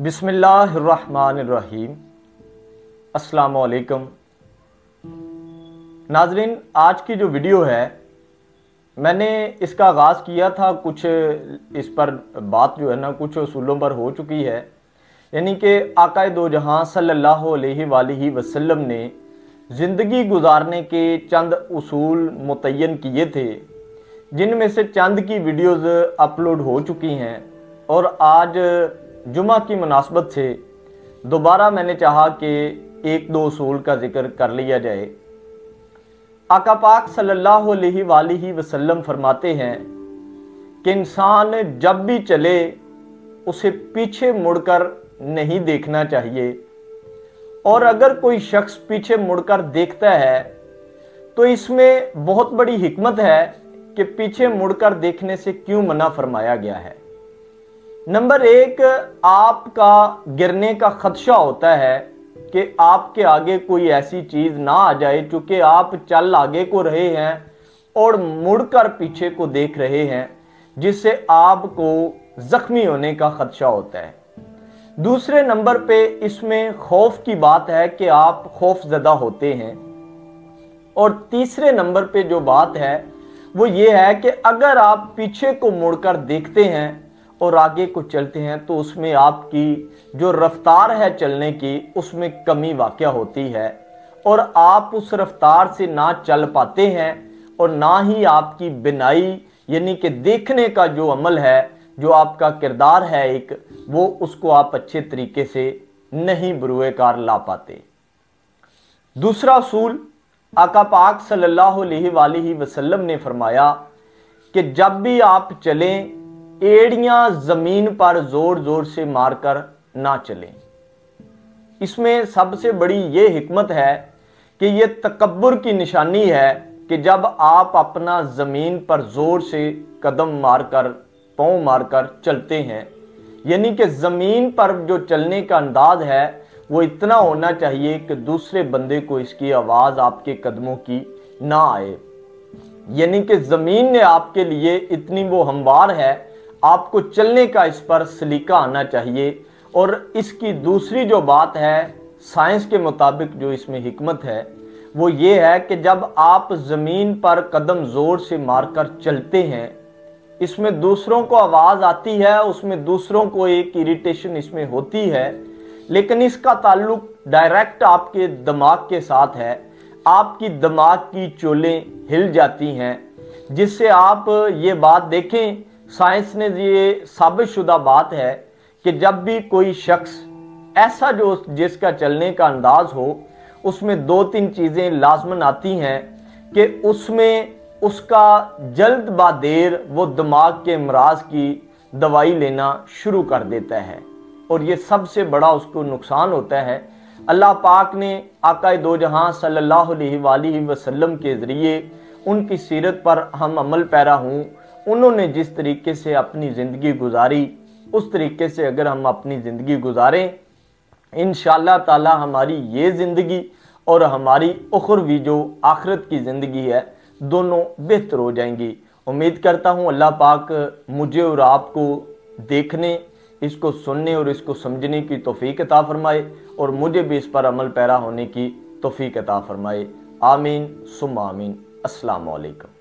बिस्मिल्लाहिर्रहमानिर्रहीम। अस्सलाम वालेकुम। नाजरीन, आज की जो वीडियो है मैंने इसका आगाज़ किया था, कुछ इस पर बात जो है ना कुछ उसूलों पर हो चुकी है। यानी कि आकाए दो जहां सल्लल्लाहु अलैहि वसल्लम ने ज़िंदगी गुजारने के चंद उसूल मुतय्यन किए थे, जिनमें से चंद की वीडियोज़ अपलोड हो चुकी हैं और आज जुमा की मुनासबत से दोबारा मैंने चाहा कि एक दो उसूल का जिक्र कर लिया जाए। आका पाक सल्लल्लाहु अलैहि वसल्लम फरमाते हैं कि इंसान जब भी चले उसे पीछे मुड़कर नहीं देखना चाहिए, और अगर कोई शख्स पीछे मुड़कर देखता है तो इसमें बहुत बड़ी हिकमत है कि पीछे मुड़कर देखने से क्यों मना फरमाया गया है। नंबर एक, आपका गिरने का खदशा होता है कि आपके आगे कोई ऐसी चीज़ ना आ जाए, चूँकि आप चल आगे को रहे हैं और मुड़कर पीछे को देख रहे हैं, जिससे आपको ज़ख्मी होने का खदशा होता है। दूसरे नंबर पे इसमें खौफ की बात है कि आप खौफजदा होते हैं। और तीसरे नंबर पे जो बात है वो ये है कि अगर आप पीछे को मुड़कर देखते हैं और आगे को चलते हैं तो उसमें आपकी जो रफ्तार है चलने की, उसमें कमी वाक़या होती है और आप उस रफ्तार से ना चल पाते हैं, और ना ही आपकी बिनाई यानी कि देखने का जो अमल है, जो आपका किरदार है एक, वो उसको आप अच्छे तरीके से नहीं बरूए कार ला पाते। दूसरा उसूल, आका पाक सल्लल्लाहु अलैहि वसल्लम ने फरमाया कि जब भी आप चलें एड़ियां जमीन पर जोर जोर से मारकर ना चलें। इसमें सबसे बड़ी ये हिकमत है कि ये तकब्बुर की निशानी है कि जब आप अपना ज़मीन पर ज़ोर से कदम मारकर पाँव मारकर चलते हैं, यानी कि ज़मीन पर जो चलने का अंदाज है वो इतना होना चाहिए कि दूसरे बंदे को इसकी आवाज़ आपके कदमों की ना आए, यानी कि ज़मीन ने आपके लिए इतनी वो हमवार है, आपको चलने का इस पर सलीका आना चाहिए। और इसकी दूसरी जो बात है साइंस के मुताबिक जो इसमें हिकमत है वो ये है कि जब आप ज़मीन पर कदम ज़ोर से मारकर चलते हैं, इसमें दूसरों को आवाज़ आती है, उसमें दूसरों को एक इरिटेशन इसमें होती है, लेकिन इसका ताल्लुक डायरेक्ट आपके दिमाग के साथ है। आपकी दिमाग की चोलें हिल जाती हैं, जिससे आप ये बात देखें, साइंस ने ये साबित शुदा बात है कि जब भी कोई शख्स ऐसा जो जिसका चलने का अंदाज हो, उसमें दो तीन चीज़ें लाजमन आती हैं कि उसमें उसका जल्द बादेर वो दिमाग के अमराज की दवाई लेना शुरू कर देता है, और ये सबसे बड़ा उसको नुकसान होता है। अल्लाह पाक ने आकाए दो जहां सल्लल्लाहु अलैहि वसल्लम के ज़रिए उनकी सीरत पर हम अमल पैरा हूँ, उन्होंने जिस तरीके से अपनी ज़िंदगी गुजारी उस तरीके से अगर हम अपनी ज़िंदगी गुजारें, इंशाअल्लाह ताला हमारी ये ज़िंदगी और हमारी उखरवी जो आखिरत की ज़िंदगी है दोनों बेहतर हो जाएंगी। उम्मीद करता हूँ अल्लाह पाक मुझे और आपको देखने, इसको सुनने और इसको समझने की तौफीक अता फरमाए, और मुझे भी इस पर अमल पैरा होने की तौफीक अता फरमाए। आमीन सुम्मा आमीन। अस्सलामु अलैकुम।